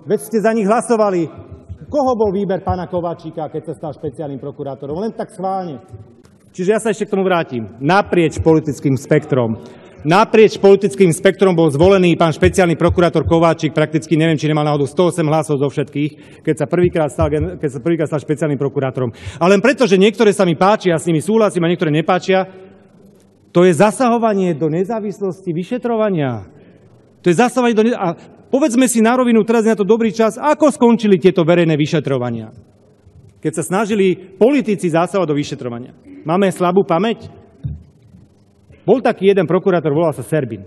Veď ste za nich hlasovali. Koho bol výber pána Kováčika, keď sa stal špeciálnym prokurátorom? Len tak schválne. Čiže ja sa ešte k tomu vrátim. Naprieč politickým spektrom bol zvolený pán špeciálny prokurátor Kováčik, prakticky neviem, či nemal náhodou 108 hlasov zo všetkých, keď sa prvýkrát stal špeciálnym prokurátorom. Ale len preto, že niektoré sa mi páčia, s nimi súhlasím a niektoré nepáčia, to je zasahovanie do nezávislosti vyšetrovania. To je zasahovanie do a povedzme si na rovinu, teraz je na to dobrý čas, ako skončili tieto verejné vyšetrovania. Keď sa snažili politici zasahovať do vyšetrovania. Máme slabú pamäť? Bol taký jeden prokurátor, volal sa Serbin.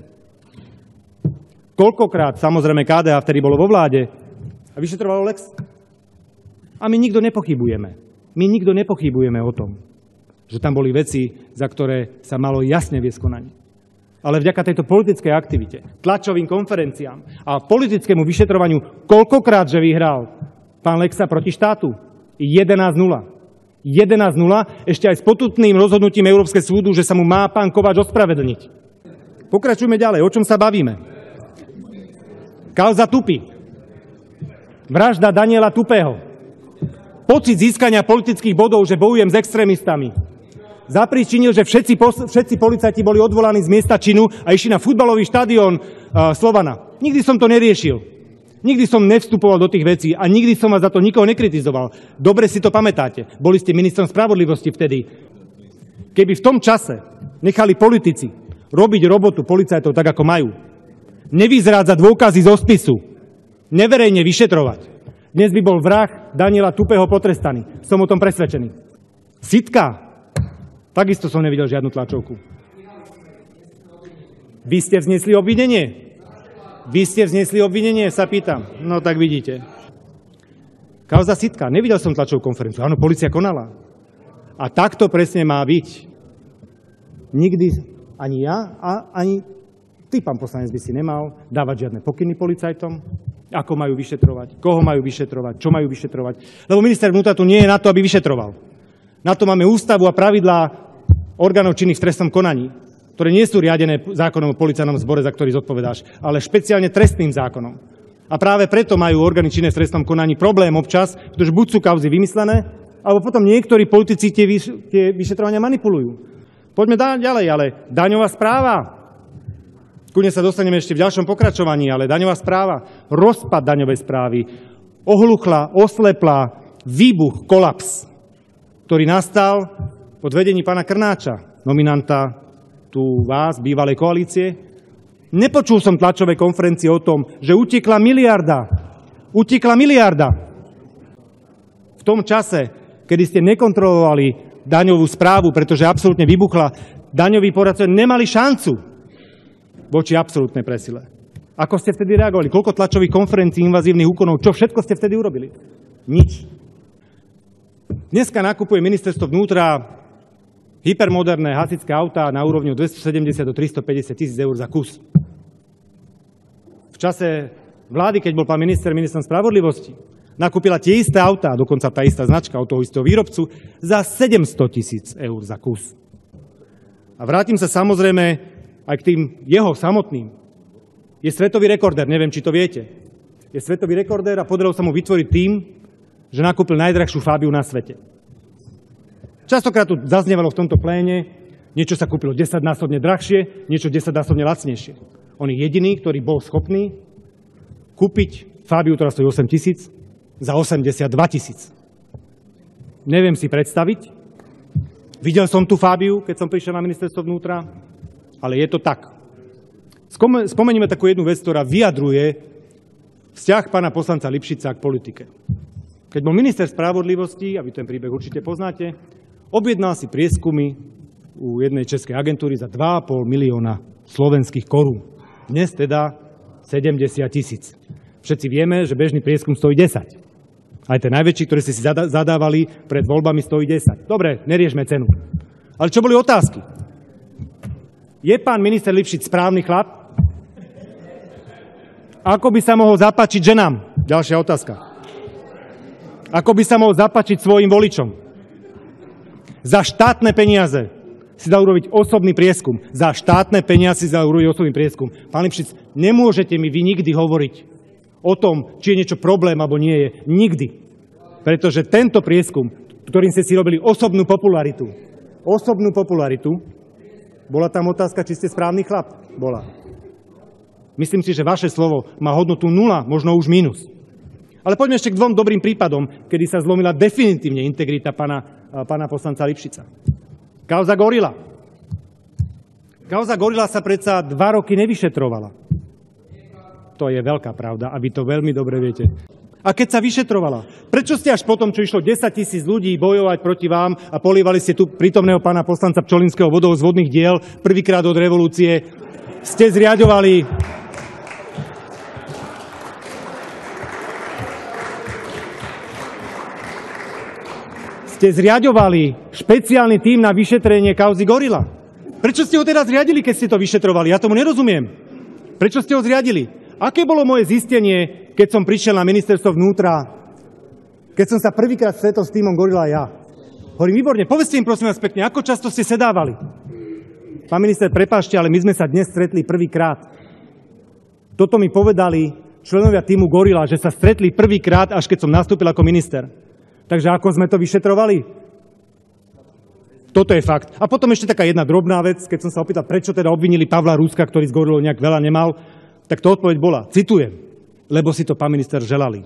Koľkokrát, samozrejme, KDH vtedy bolo vo vláde a vyšetrovalo Lex. A my nikto nepochybujeme o tom, že tam boli veci, za ktoré sa malo jasne viesť konanie. Ale vďaka tejto politickej aktivite, tlačovým konferenciám a politickému vyšetrovaniu, koľkokrát, že vyhral pán Lexa proti štátu? 11-0. 11-0, ešte aj s potutným rozhodnutím Európskeho súdu, že sa mu má pán Kováč ospravedlniť. Pokračujme ďalej. O čom sa bavíme? Kauza Tupy. Vražda Daniela Tupého. Pocit získania politických bodov, že bojujem s extrémistami. Zapríčinil, že všetci policajti boli odvolaní z miesta činu a išli na futbalový štadión Slovana. Nikdy som to neriešil. Nikdy som nevstupoval do tých vecí a nikdy som vás za to nikoho nekritizoval. Dobre si to pamätáte. Boli ste ministrom spravodlivosti vtedy. Keby v tom čase nechali politici robiť robotu policajtov tak, ako majú, nevyzrádzať dôkazy zo spisu, neverejne vyšetrovať, dnes by bol vrah Daniela Tupého potrestaný. Som o tom presvedčený. Sitka. Takisto som nevidel žiadnu tlačovku. Vy ste vznesli obvinenie? Sa pýtam. No tak vidíte. Kauza Sitka. Nevidel som tlačovú konferenciu. Áno, polícia konala. A takto presne má byť. Nikdy ani ja, ani ty, pán poslanec, by si nemal dávať žiadne pokyny policajtom, ako majú vyšetrovať, koho majú vyšetrovať, čo majú vyšetrovať. Lebo minister vnútra tu nie je na to, aby vyšetroval. Na to máme ústavu a pravidlá orgánov činných v trestnom konaní, ktoré nie sú riadené zákonom o policajnom zbore, za ktorý zodpovedáš, ale špeciálne trestným zákonom. A práve preto majú orgány činné v trestnom konaní problém občas, pretože buď sú kauzy vymyslené, alebo potom niektorí politici tie vyšetrovania manipulujú. Poďme ďalej, ale daňová správa. Kľudne sa dostaneme ešte v ďalšom pokračovaní, ale daňová správa, rozpad daňovej správy, ohluchla, oslepla, výbuch, kolaps, ktorý nastal pod vedením pána Krnáča, nominanta tu vás, bývalej koalície. Nepočul som tlačové konferencie o tom, že utekla miliarda. V tom čase, kedy ste nekontrolovali daňovú správu, pretože absolútne vybuchla, daňoví poradcovia nemali šancu voči absolútnej presile. Ako ste vtedy reagovali? Koľko tlačových konferencií, invazívnych úkonov? Čo všetko ste vtedy urobili? Nič. Dneska nakupuje ministerstvo vnútra hypermoderné hasičské autá na úrovni od 270 do 350 tisíc eur za kus. V čase vlády, keď bol pán ministrom spravodlivosti, nakúpila tie isté autá, dokonca tá istá značka od toho istého výrobcu, za 700 tisíc eur za kus. A vrátim sa samozrejme aj k tým jeho samotným. Je svetový rekorder, neviem, či to viete. Je svetový rekorder a podarilo sa mu vytvoriť tým, že nakúpil najdrahšiu Fabiu na svete. Častokrát tu zaznievalo v tomto pléne, niečo sa kúpilo 10-násobne drahšie, niečo 10-násobne lacnejšie. On je jediný, ktorý bol schopný kúpiť Fabiu, ktorá stojí 8 000, za 82 000. Neviem si predstaviť. Videl som tú Fabiu, keď som prišiel na ministerstvo vnútra, ale je to tak. Spomeníme takú jednu vec, ktorá vyjadruje vzťah pána poslanca Lipšica k politike. Keď bol minister spravodlivosti, a vy ten príbeh určite poznáte, objednal si prieskumy u jednej českej agentúry za 2,5 milióna slovenských korún. Dnes teda 70 000. Všetci vieme, že bežný prieskum stojí 10. Aj ten najväčší, ktorý ste si zadávali pred voľbami, stojí 10. Dobre, neriešme cenu. Ale čo boli otázky? Je pán minister Lipšic správny chlap? Ako by sa mohol zapáčiť ženám? Ďalšia otázka. Ako by sa mohol zapáčiť svojim voličom? Za štátne peniaze si dá urobiť osobný prieskum. Za štátne peniaze si dá urobiť osobný prieskum. Pán Lipšic, nemôžete mi vy nikdy hovoriť o tom, či je niečo problém, alebo nie je. Nikdy. Pretože tento prieskum, ktorým ste si robili osobnú popularitu, bola tam otázka, či ste správny chlap? Bola. Myslím si, že vaše slovo má hodnotu 0, možno už mínus. Ale poďme ešte k 2 dobrým prípadom, kedy sa zlomila definitívne integrita pána poslanca Lipšica. Kauza Gorila. Kauza Gorila sa predsa 2 roky nevyšetrovala. To je veľká pravda a vy to veľmi dobre viete. A keď sa vyšetrovala, prečo ste až potom, čo išlo 10 000 ľudí bojovať proti vám a polievali ste tu prítomného pána poslanca Pčolinského vodou z vodných diel prvýkrát od revolúcie, ste zriaďovali špeciálny tím na vyšetrenie kauzy Gorila. Prečo ste ho teda zriadili, keď ste to vyšetrovali? Ja tomu nerozumiem. Prečo ste ho zriadili? Aké bolo moje zistenie, keď som prišiel na ministerstvo vnútra, keď som sa prvýkrát stretol s tímom Gorila ja? Hovorím, výborne, povedzte im prosím vás pekne, ako často ste sedávali? Pán minister, prepáčte, ale my sme sa dnes stretli prvýkrát. Toto mi povedali členovia tímu Gorila, že sa stretli prvýkrát, až keď som nastúpil ako minister. Takže ako sme to vyšetrovali? Toto je fakt. A potom ešte taká jedna drobná vec, keď som sa opýtal, prečo teda obvinili Pavla Ruska, ktorý s Gorilou nejak veľa nemal, tak to odpoveď bola, citujem, lebo si to, pán minister, želali.